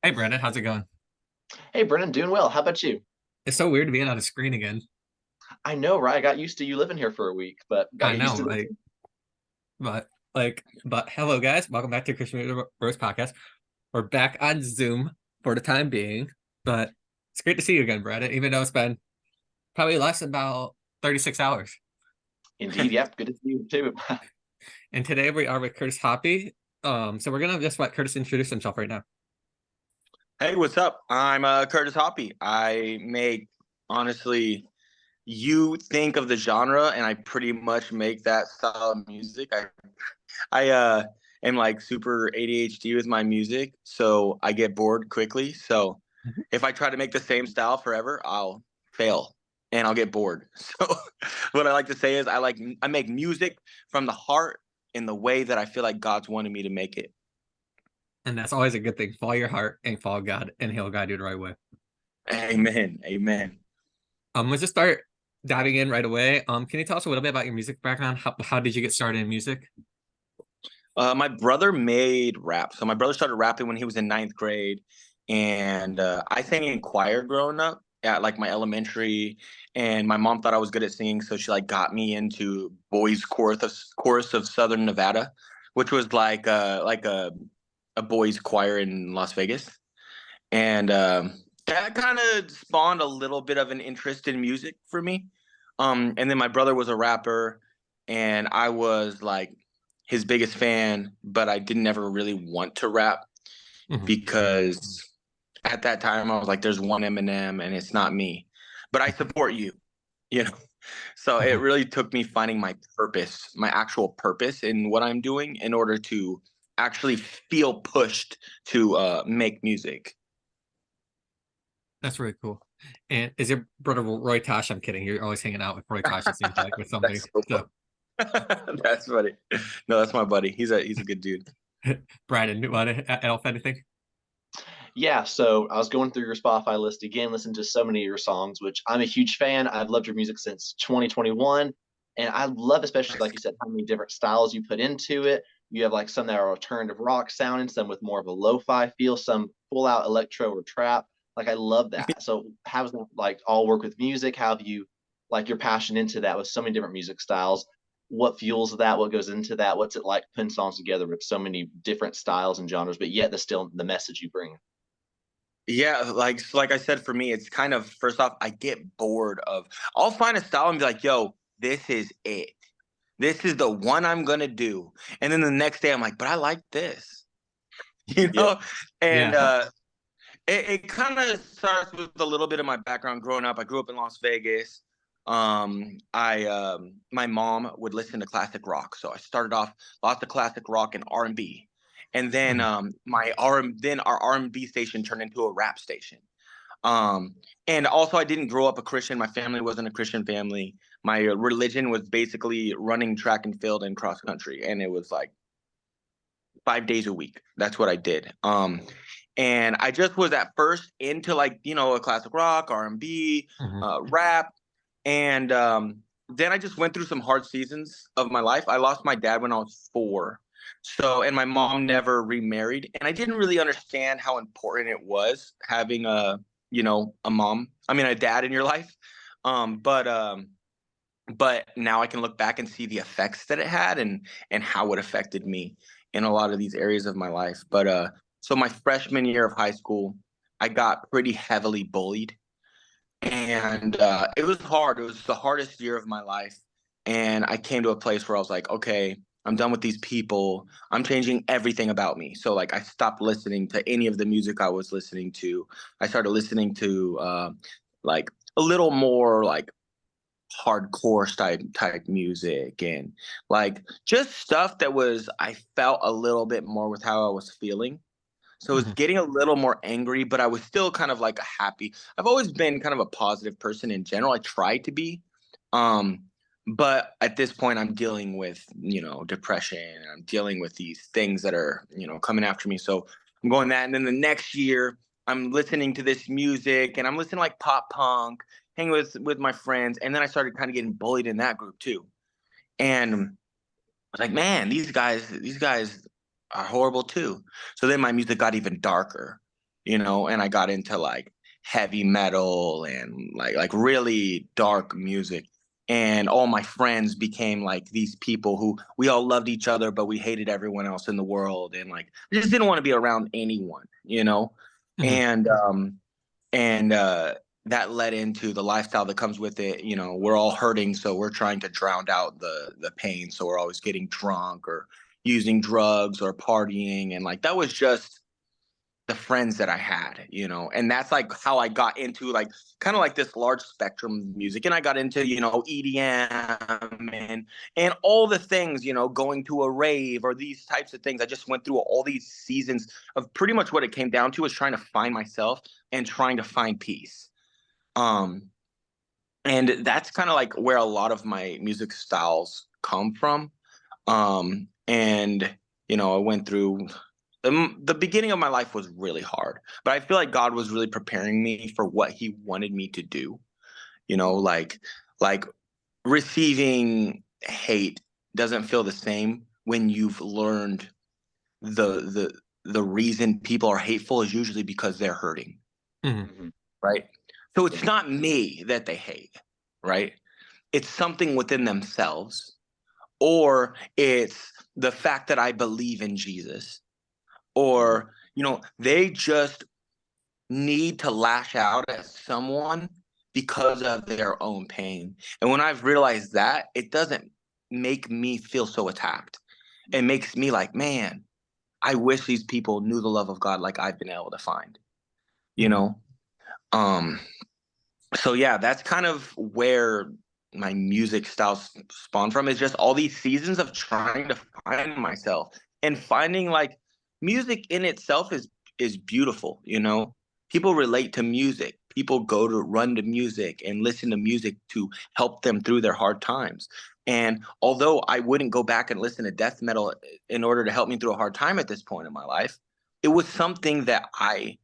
Hey Brandon, how's it going? Hey, Brennan, doing well. How about you? It's so weird to be on a screen again. I know, right? I got used to you living here for a week, but got I to get used know, to this. but hello guys, welcome back to Christian Rose Podcast. We're back on Zoom for the time being, but it's great to see you again, Brandon, even though it's been probably less about 36 hours. Indeed, yep. Good to see you too. And today we are with Kurtis Hoppie. So we're gonna just let Curtis introduce himself right now. Hey, what's up? I'm Kurtis Hoppie. I make honestly, you think of the genre, and I pretty much make that style of music. I am like super ADHD with my music, so I get bored quickly. So Mhm. if I try to make the same style forever, I'll fail and I'll get bored. So what I like to say is I make music from the heart in the way that I feel like God's wanted me to make it. And that's always a good thing. Follow your heart and follow God, and He'll guide you the right way. Amen. Amen. Let's just start diving in right away. Can you tell us a little bit about your music background? How did you get started in music? My brother made rap. So my brother started rapping when he was in ninth grade, and I sang in choir growing up at like my elementary. And my mom thought I was good at singing, so she like got me into boys chorus of Southern Nevada, which was like a boys choir in Las Vegas. And that kind of spawned a little bit of an interest in music for me. And then my brother was a rapper, and I was like his biggest fan, but I didn't ever really want to rap Mhm. because at that time I was like, there's one Eminem and it's not me, but I support you, you know? So it Mhm. really took me finding my purpose, my actual purpose in what I'm doing in order to actually feel pushed to make music. That's really cool. And is your brother Roy Tosh? I'm kidding. You're always hanging out with Roy Tosh, it seems like, with something. That's so So, funny. That's funny. No, that's my buddy. He's a good dude. Brandon, you want to add off anything? Yeah, so I was going through your Spotify list again, listening to so many of your songs, which I'm a huge fan. I've loved your music since 2021. And I love, especially like you said, how many different styles you put into it. You have like some that are alternative rock sounding, some with more of a lo-fi feel, some full out electro or trap. Like I love that. So how does that like all work with music? How have you like your passion into that with so many different music styles? What fuels that? What goes into that? What's it like putting songs together with so many different styles and genres, but yet the still the message you bring? Yeah, like I said, for me, it's kind of first off, I get bored of. I'll find a style and be like, "Yo, this is it. This is the one I'm gonna do." And then the next day, I'm like, "But I like this," you Yeah. know. And Yeah. it kind of starts with a little bit of my background growing up. I grew up in Las Vegas. I My mom would listen to classic rock, so I started off lots of classic rock and R&B, and then Mhm. then our R&B station turned into a rap station. Um, and also, I didn't grow up a Christian. My family wasn't a Christian family. My religion was basically running track and field and cross country, and it was like 5 days a week. That's what I did. And I just was at first into like a classic rock, R&B, Mhm. rap, and then I just went through some hard seasons of my life. I lost my dad when I was 4, so and my mom never remarried, and I didn't really understand how important it was having a mom. I mean, a dad in your life. Um, but um, but now I can look back and see the effects that it had and how it affected me in a lot of these areas of my life. But so my freshman year of high school, I got pretty heavily bullied, and it was hard. It was the hardest year of my life, and I came to a place where I was like, okay, I'm done with these people. I'm changing everything about me. So like I stopped listening to any of the music I was listening to. I started listening to like a little more like hardcore type music and like just stuff that was I felt a little bit more with how I was feeling. So it was Mhm. getting a little more angry, but I was still kind of like a happy. I've always been kind of a positive person in general. I try to be. Um, but at this point I'm dealing with, depression and I'm dealing with these things that are, coming after me. So I'm going that and then the next year I'm listening to this music and I'm listening to like pop punk, hanging with my friends, and then I started kind of getting bullied in that group too. And I was like, man, these guys are horrible too. So then my music got even darker, and I got into like heavy metal and like really dark music. And all my friends became like these people who we all loved each other, but we hated everyone else in the world. And like, we just didn't want to be around anyone. Mhm. And that led into the lifestyle that comes with it. We're all hurting, so we're trying to drown out the pain. So we're always getting drunk or using drugs or partying. And like, that was just the friends that I had. And that's like how I got into like kind of like this large spectrum of music. And I got into, EDM and all the things, going to a rave or these types of things. I just went through all these seasons of pretty much what it came down to is trying to find myself and trying to find peace. And that's kind of like where a lot of my music styles come from. And I went through the beginning of my life was really hard, but I feel like God was really preparing me for what he wanted me to do. Like receiving hate doesn't feel the same when you've learned the reason people are hateful is usually because they're hurting. Mhm. Right? So it's not me that they hate, right? It's something within themselves, or it's the fact that I believe in Jesus, or, they just need to lash out at someone because of their own pain. And when I've realized that, it doesn't make me feel so attacked. It makes me like, man, I wish these people knew the love of God like I've been able to find, you Mhm. know? Um, So yeah, that's kind of where my music style spawned from is just all these seasons of trying to find myself and finding like music in itself is beautiful. People relate to music. People go to run to music and listen to music to help them through their hard times. And although I wouldn't go back and listen to death metal in order to help me through a hard time at this point in my life, it was something that I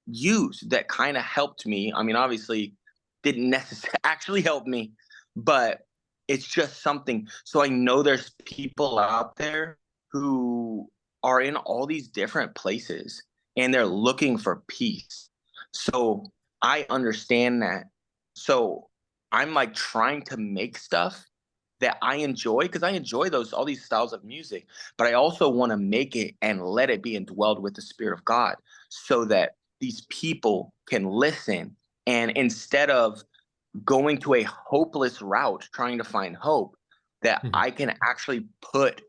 used that kind of helped me. I mean, obviously didn't necessarily actually help me, but it's just something. So I know there's people out there who are in all these different places and they're looking for peace. So I understand that. So I'm like trying to make stuff that I enjoy because I enjoy all these styles of music, but I also want to make it and let it be indwelled with the Spirit of God so that these people can listen. And instead of going to a hopeless route, trying to find hope, that Mhm. I can actually put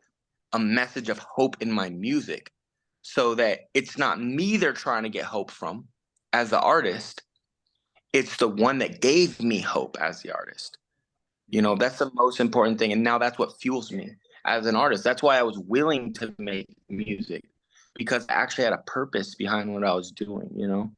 a message of hope in my music so that it's not me they're trying to get hope from as the artist. It's the one that gave me hope as the artist. That's the most important thing. And now that's what fuels me as an artist. That's why I was willing to make music because I actually had a purpose behind what I was doing.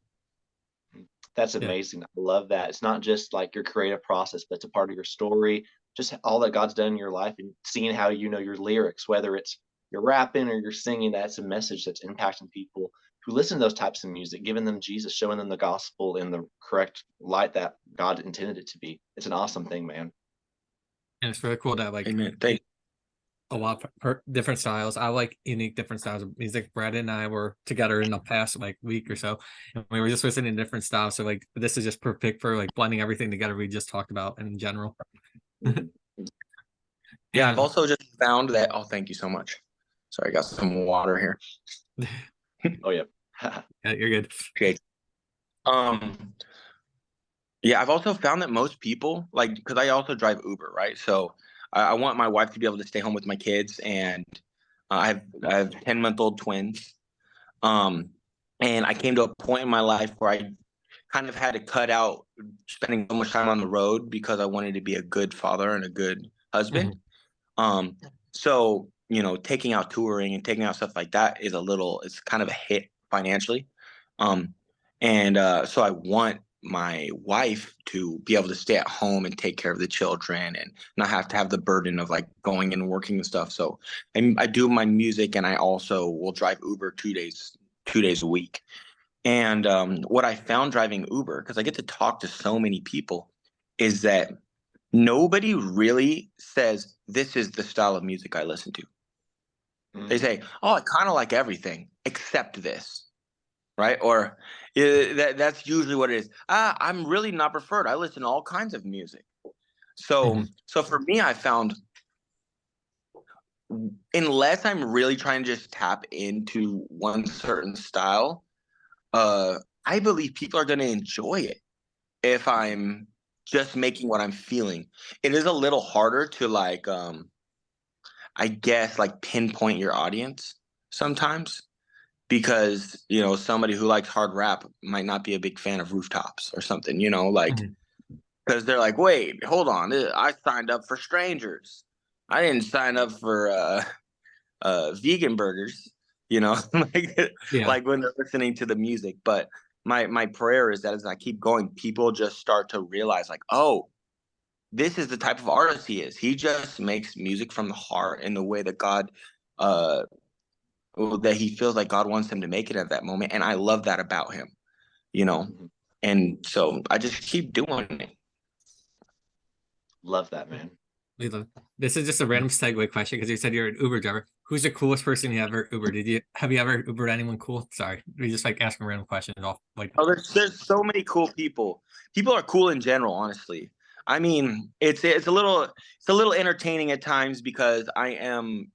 That's Yeah. amazing. I love that. It's not just like your creative process, but it's a part of your story, just all that God's done in your life and seeing how your lyrics, whether it's you're rapping or you're singing, that's a message that's impacting people who listen to those types of music, giving them Jesus, showing them the gospel in the correct light that God intended it to be. It's an awesome thing, man. And it's really cool that like Amen. Thank a lot of different styles. I like unique different styles of music. Brad and I were together in the past like week or so, and we were just listening to different styles. So like this is just perfect for like blending everything together we just talked about in general. Mhm. Yeah, I've And also just found that. Oh, thank you so much. Sorry, I got some water here. Oh, yeah. yeah, you're good. Okay. Um, yeah, I've also found that most people like because I also drive Uber, right? So I want my wife to be able to stay home with my kids, and I have 10-month-old twins. Um, and I came to a point in my life where I kind of had to cut out spending so much time on the road because I wanted to be a good father and a good husband. Mhm. Um, so taking out touring and taking out stuff like that it's kind of a hit financially. Um, and so I want my wife to be able to stay at home and take care of the children and not have to have the burden of like going and working and stuff. So I do my music and I also will drive Uber 2 days a week. And what I found driving Uber, because I get to talk to so many people, is that nobody really says this is the style of music I listen to. They Mhm. say, "Oh, I kind of like everything except this." right? Or that's usually what it is. I'm really not preferred. I listen to all kinds of music. So Mhm. so for me, I found, unless I'm really trying to just tap into one certain style, I believe people are going to enjoy it if I'm just making what I'm feeling. It is a little harder to like, I guess, like pinpoint your audience sometimes, because somebody who likes hard rap might not be a big fan of Rooftops or something, like, Mhm. because they're like, wait, hold on, I signed up for Strangers. I didn't sign up for vegan burgers, like Yeah. like when they're listening to the music. But my prayer is that as I keep going, people just start to realize, like, oh, this is the type of artist he is. He just makes music from the heart in the way that God, uh that he feels like God wants him to make it at that moment. And I love that about him, you know. Mhm. And so I just keep doing it. Love that, man. Lila, this is just a random segue question because you said you're an Uber driver. Who's the coolest person you ever Ubered? Have you ever Ubered anyone cool? Sorry, we just like asking random questions off like. Oh, there's so many cool people. People are cool in general, honestly. I mean, it's a little entertaining at times because I am,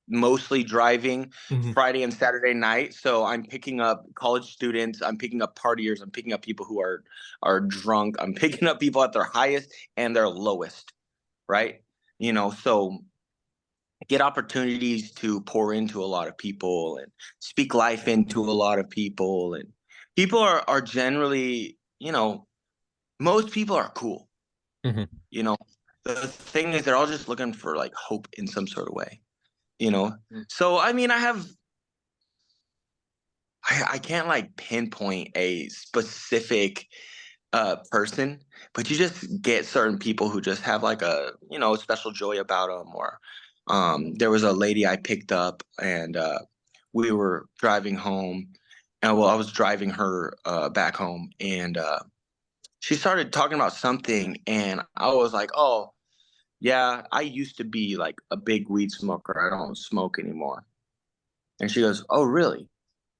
mostly driving Mhm. Friday and Saturday night. So I'm picking up college students, I'm picking up partiers, I'm picking up people who are drunk, I'm picking up people at their highest and their lowest, right? So I get opportunities to pour into a lot of people and speak life into a lot of people. And people are generally, most people are cool. Mhm. You know, the thing is, they're all just looking for like hope in some sort of way, you know? Mm. So, I mean, I can't like pinpoint a specific person, but you just get certain people who just have like a special joy about them. Or there was a lady I picked up, and we were driving home, and well, I was driving her back home, and she started talking about something, and I was like, oh yeah, I used to be like a big weed smoker. I don't smoke anymore. And she goes, oh really?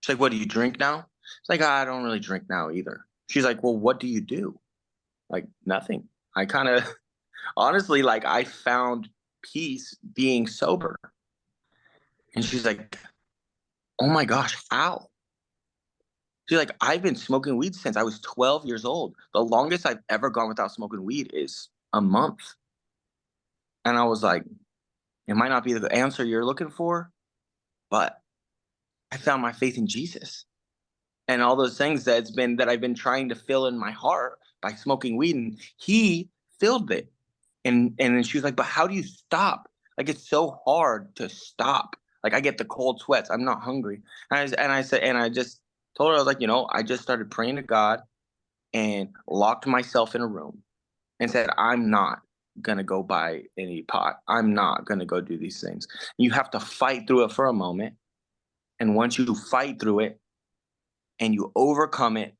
She's like, what, do you drink now? It's like, I don't really drink now either. She's like, well, what do you do? Like, nothing. I kind of honestly, like, I found peace being sober. And she's like, oh my gosh, how? She's like, I've been smoking weed since I was 12 years old. The longest I've ever gone without smoking weed is a month. And I was like, it might not be the answer you're looking for, but I found my faith in Jesus and all those things that I've been trying to fill in my heart by smoking weed, and he filled it. And then she was like, but how do you stop? Like, it's so hard to stop. Like, I get the cold sweats. I'm not hungry. And I said, and I just told her, I was like, I just started praying to God and locked myself in a room and said, I'm not gonna go buy any pot. I'm not gonna go do these things. You have to fight through it for a moment. And once you fight through it and you overcome it,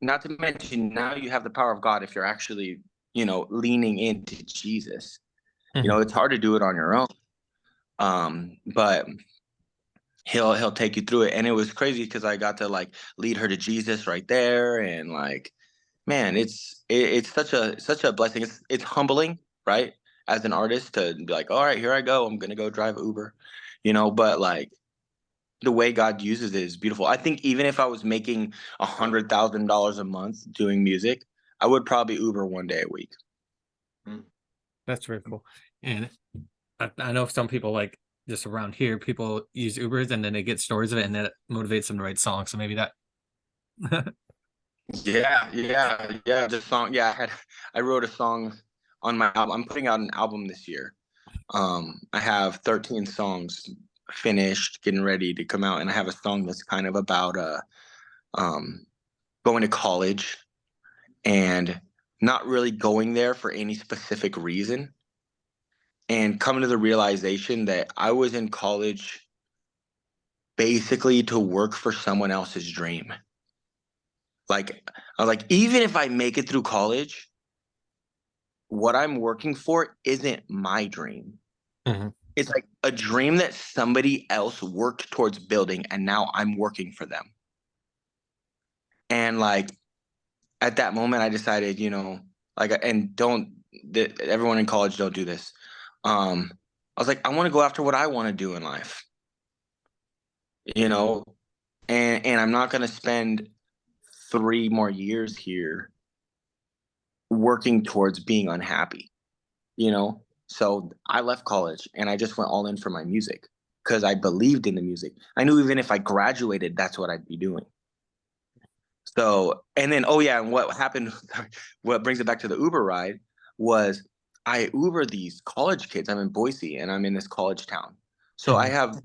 not to mention now you have the power of God if you're actually, leaning into Jesus. Mhm. It's hard to do it on your own. But he'll take you through it. And it was crazy because I got to like lead her to Jesus right there. And like, man, it's such a blessing. It's humbling, right? As an artist to be like, all right, here I go. I'm gonna go drive Uber, but like the way God uses it is beautiful. I think even if I was making $100,000 a month doing music, I would probably Uber one day a week. Mm. That's very cool. And I know some people like just around here, people use Ubers and then they get stories of it and that motivates them to write songs. So maybe that. Yeah, yeah, yeah. The song, yeah. I wrote a song on my album. I'm putting out an album this year. I have 13 songs finished, getting ready to come out, and I have a song that's kind of about um going to college and not really going there for any specific reason, and coming to the realization that I was in college basically to work for someone else's dream. Like, I was like, even if I make it through college, what I'm working for isn't my dream. Mhm. It's like a dream that somebody else worked towards building, and now I'm working for them. And like at that moment, I decided, everyone in college don't do this. I was like, I want to go after what I want to do in life, you know, and I'm not going to spend 3 more years here working towards being unhappy, you know? So I left college and I just went all in for my music because I believed in the music. I knew even if I graduated, that's what I'd be doing. So, and then, oh yeah, and what happened, what brings it back to the Uber ride was I Uber these college kids. I'm in Boise and I'm in this college town. So I have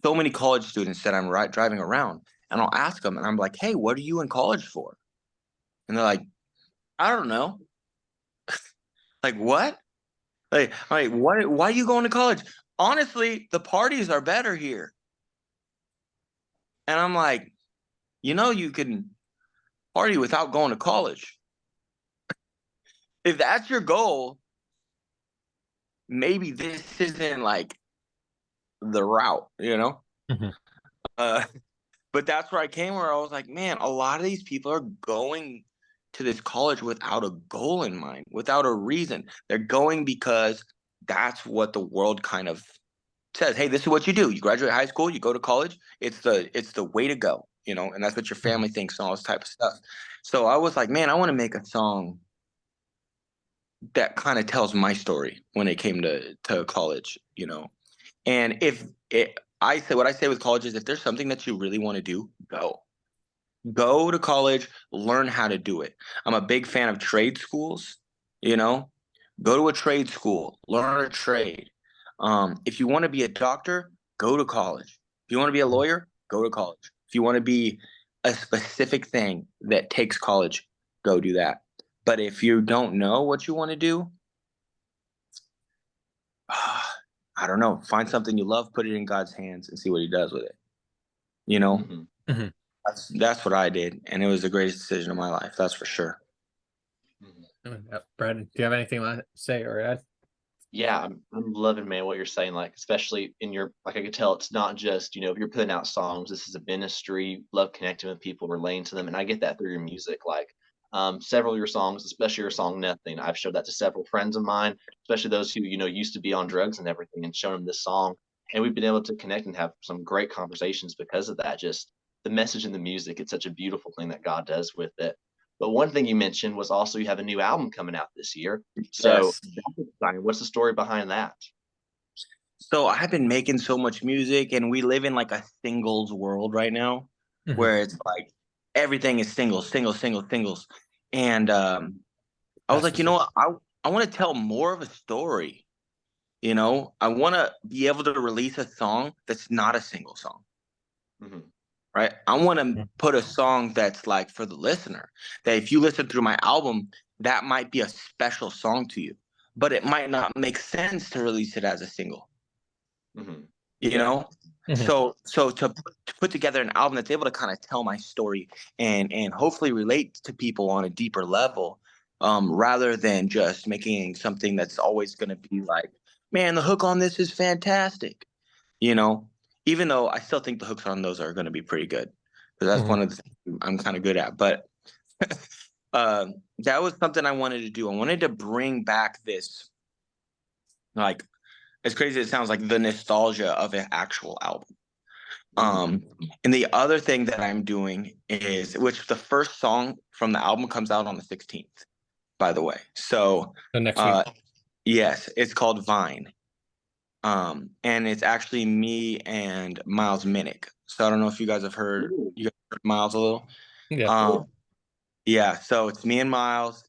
so many college students that I'm driving around, and I'll ask them and I'm like, hey, what are you in college for? And they're like, I don't know. Like, what? Like, what? Why are you going to college? Honestly, the parties are better here. And I'm like, you can party without going to college. If that's your goal, maybe this isn't like the route, Mhm. Uh, but that's where I came where I was like, man, a lot of these people are going to this college without a goal in mind, without a reason. They're going because that's what the world kind of says. Hey, this is what you do. You graduate high school, you go to college. It's the way to go, and that's what your family thinks and all this type of stuff. So I was like, man, I want to make a song that kind of tells my story when it came to college. And if it, I say what I say with college is if there's something that you really want to do, go to college, learn how to do it. I'm a big fan of trade schools, you know, go to a trade school, learn a trade. If you want to be a doctor, go to college. If you want to be a lawyer, go to college. If you want to be a specific thing that takes college, go do that. But if you don't know what you want to do, I don't know. Find something you love, put it in God's hands, and see what He does with it. You know, Mm-hmm. that's what I did, and it was the greatest decision of my life. That's for sure. Brandon, do you have anything to say or add? Yeah, I'm loving, man, what you're saying. Like, especially in your, like, I could tell it's not just, you're putting out songs. This is a ministry, love connecting with people, relating to them. And I get that through your music. Like, several of your songs, especially your song Nothing, I've showed that to several friends of mine, especially those who, used to be on drugs and everything, and shown them this song. And we've been able to connect and have some great conversations because of that. Just the message in the music, it's such a beautiful thing that God does with it. But one thing you mentioned was also you have a new album coming out this year. So Yes. that's exciting. What's the story behind that? So I've been making so much music, and we live in like a singles world right now, where it's like everything is singles, singles, singles, singles. And I was That's like, for sure. what? I want to tell more of a story. I want to be able to release a song that's not a single song. Mm-hmm. Right? I want to put a song that's like for the listener, that if you listen through my album, that might be a special song to you, but it might not make sense to release it as a single. Mm-hmm. you know Mhm. so to put together an album that's able to kind of tell my story and hopefully relate to people on a deeper level, rather than just making something that's always going to be like, man, the hook on this is fantastic, you know even though I still think the hooks on those are going to be pretty good, because that's one of the things I'm kind of good at. But that was something I wanted to do. I wanted to bring back this, like, as crazy as it sounds, like the nostalgia of an actual album. And the other thing that I'm doing is, which the first song from the album comes out on the 16th, by the way. So The next week. yes, it's called Vine. And it's actually me and Miles Minnick. So I don't know if you guys have heard, Miles a little. Yeah. Yeah, so it's me and Miles,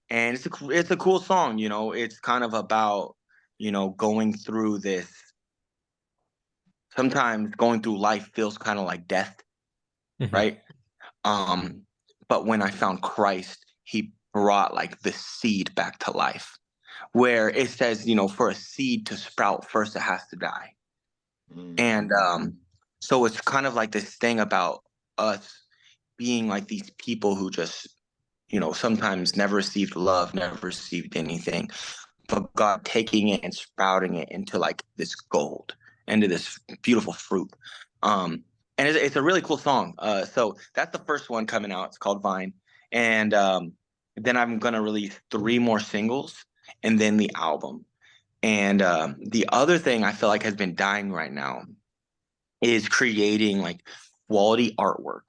and it's a cool song. It's kind of about, going through this. Sometimes going through life feels kind of like death, right? But when I found Christ, He brought like the seed back to life, where it says, for a seed to sprout, first it has to die. And so it's kind of like this thing about us being like these people who just, sometimes never received love, never received anything, but God taking it and sprouting it into like this gold, into this beautiful fruit. and it's a really cool song. So that's the first one coming out. It's called Vine, and then I'm gonna release 3 more singles, and then the album. And the other thing I feel like has been dying right now is creating like quality artwork.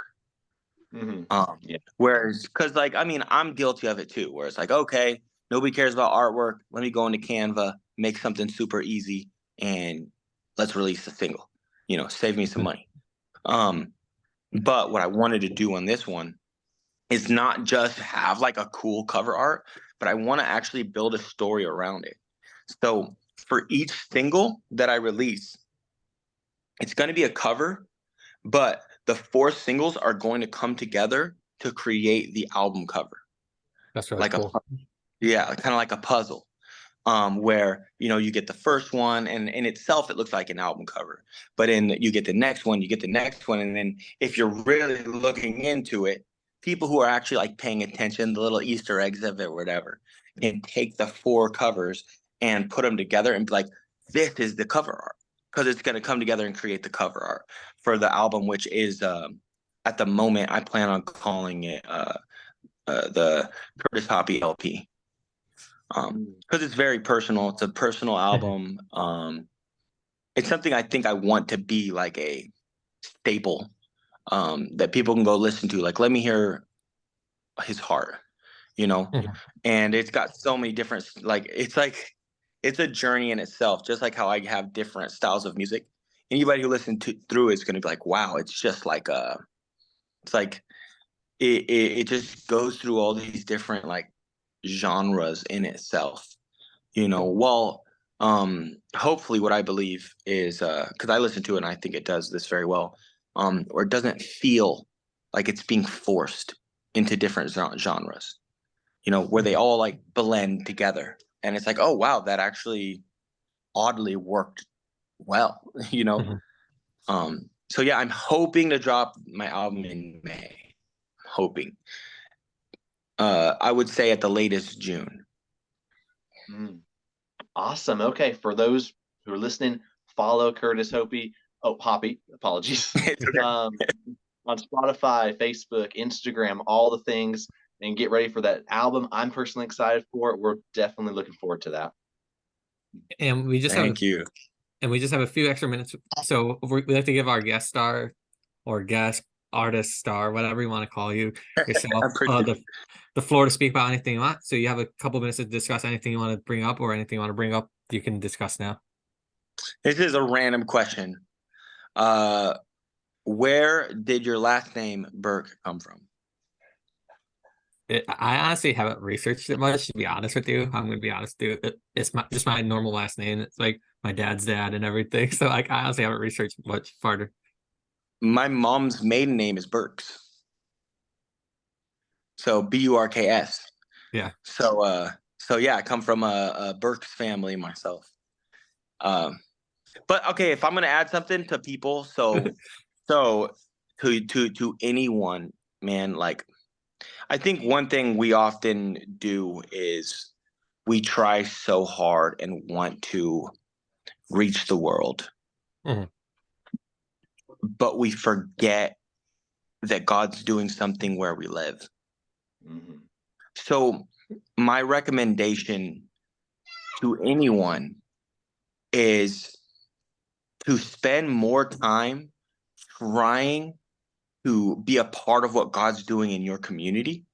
Yeah. Whereas, because like, I mean, I'm guilty of it too, where it's like, okay, nobody cares about artwork. Let me go into Canva, make something super easy, and let's release a single, save me some money. But what I wanted to do on this one is not just have like a cool cover art, but I want to actually build a story around it. So for each single that I release, it's going to be a cover, but the 4 singles are going to come together to create the album cover. That's really Like cool. kind of like a puzzle. Where you get the first one, and in itself it looks like an album cover, but then you get the next one, and then if you're really looking into it, people who are actually like paying attention, the little Easter eggs of it or whatever, can take the 4 covers and put them together and be like, this is the cover art, because it's going to come together and create the cover art for the album, which is at the moment I plan on calling it the Kurtis Hoppie LP. Because it's very personal. It's a personal album. It's something I think I want to be like a staple that people can go listen to. Like, let me hear his heart, And it's got so many different, it's a journey in itself, just like how I have different styles of music. Anybody who listens through is going to be like, wow, it's just like it's like it just goes through all these different like genres in itself. Well, hopefully what I believe is, because I listen to it and I think it does this very well, or it doesn't feel like it's being forced into different genres, where they all like blend together. And it's like, oh, wow, that actually oddly worked well, So yeah, I'm hoping to drop my album in May. Hoping. I would say at the latest June. Awesome. Okay, for those who are listening, follow Kurtis Hoppie. Oh, Hoppie. Apologies. On Spotify, Facebook, Instagram, all the things, and get ready for that album. I'm personally excited for it. We're definitely looking forward to that. And we just Thank you. And we just have a few extra minutes, so we like to give our guest star or guest artist star, whatever you want to call you yourself, the floor to speak about anything you want. So you have a couple minutes to discuss anything you want to bring up, or anything you want to bring up, you can discuss now. This is a random question. Where did your last name Burke come from? I honestly haven't researched it much, to be honest with you. I'm going to be honest, dude. It's just my normal last name. It's like my dad's dad and everything. So like, I honestly haven't researched much farther. My mom's maiden name is Burks. So Burks. Yeah. So yeah, I come from a Burks family myself. But okay, if I'm gonna add something to people, so to anyone, man, like I think one thing we often do is we try so hard and want to reach the world, but we forget that God's doing something where we live. So my recommendation to anyone is to spend more time trying to be a part of what God's doing in your community,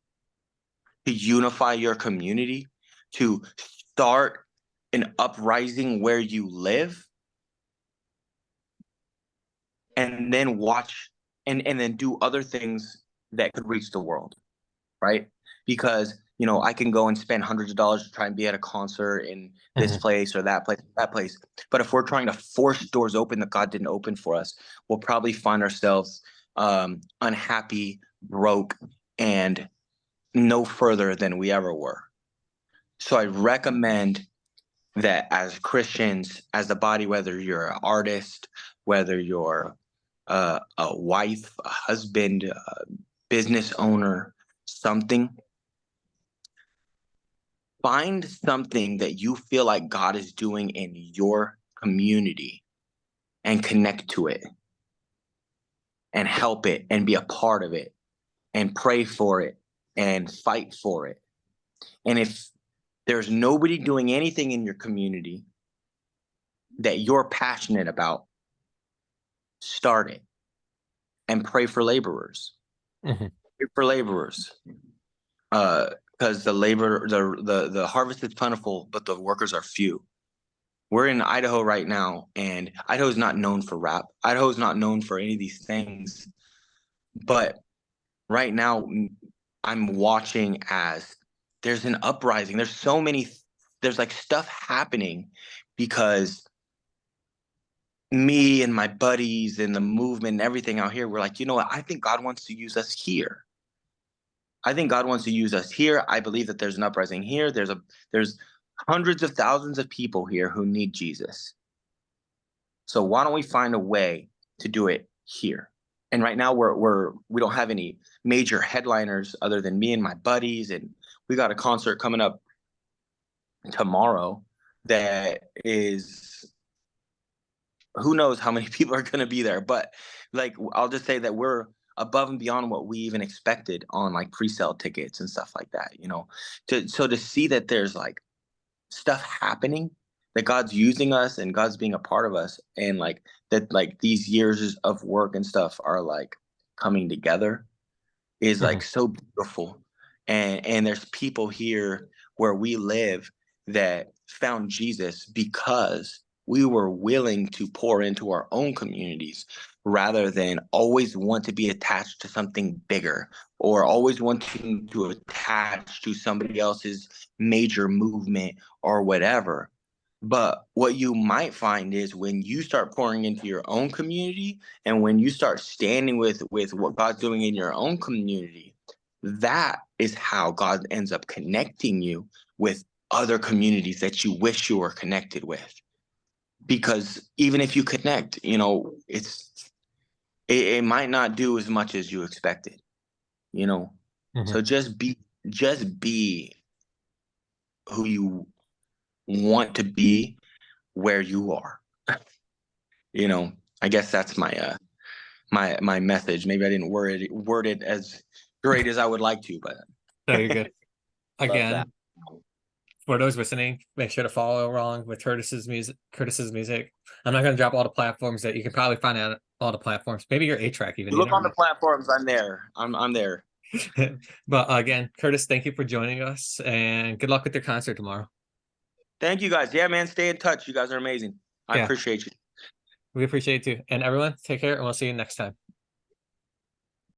to unify your community, to start an uprising where you live, and then watch and then do other things that could reach the world, right? Because I can go and spend hundreds of dollars to try and be at a concert in this place or that place. But if we're trying to force doors open that God didn't open for us, we'll probably find ourselves unhappy, broke, and no further than we ever were. So I recommend that as Christians, as the body, whether you're an artist, whether you're a wife, a husband, a business owner, something, find something that you feel like God is doing in your community and connect to it. and help it and be a part of it and pray for it and fight for it. And if there's nobody doing anything in your community that you're passionate about, start it and pray for laborers. Mm-hmm. Pray for laborers. Because the harvest is plentiful, but the workers are few. We're in Idaho right now, and Idaho is not known for rap. Idaho is not known for any of these things. But right now, I'm watching as there's an uprising. There's like stuff happening because me and my buddies and the movement and everything out here, we're like, you know what? I think God wants to use us here. I think God wants to use us here. I believe that there's an uprising here. There's hundreds of thousands of people here who need Jesus. So why don't we find a way to do it here? And right now we don't have any major headliners other than me and my buddies, and we got a concert coming up tomorrow that is, who knows how many people are going to be there, but like I'll just say that we're above and beyond what we even expected on like pre-sale tickets and stuff like that, you know. So to see that there's like stuff happening, that God's using us and God's being a part of us, and like that, like these years of work and stuff are like coming together, is like so beautiful. And there's people here where we live that found Jesus because we were willing to pour into our own communities rather than always want to be attached to something bigger or always wanting to attach to somebody else's major movement or whatever. But what you might find is when you start pouring into your own community and when you start standing with what God's doing in your own community, that is how God ends up connecting you with other communities that you wish you were connected with. Because even if you connect, you know, it might not do as much as you expected, you know. So just be who you want to be where you are. You know, I guess that's my my message. Maybe I didn't word it as great as I would like to, but No, you're good. Again, that. for those listening, make sure to follow along with Kurtis's music. I'm not going to drop all the platforms that you can probably find out all the platforms. Maybe your A-Track even. Look on the platforms. I'm there. I'm there. But again, Kurtis, thank you for joining us, and good luck with your concert tomorrow. Thank you guys. Yeah, man, stay in touch. You guys are amazing. I appreciate you. We appreciate you. And everyone, take care, and we'll see you next time.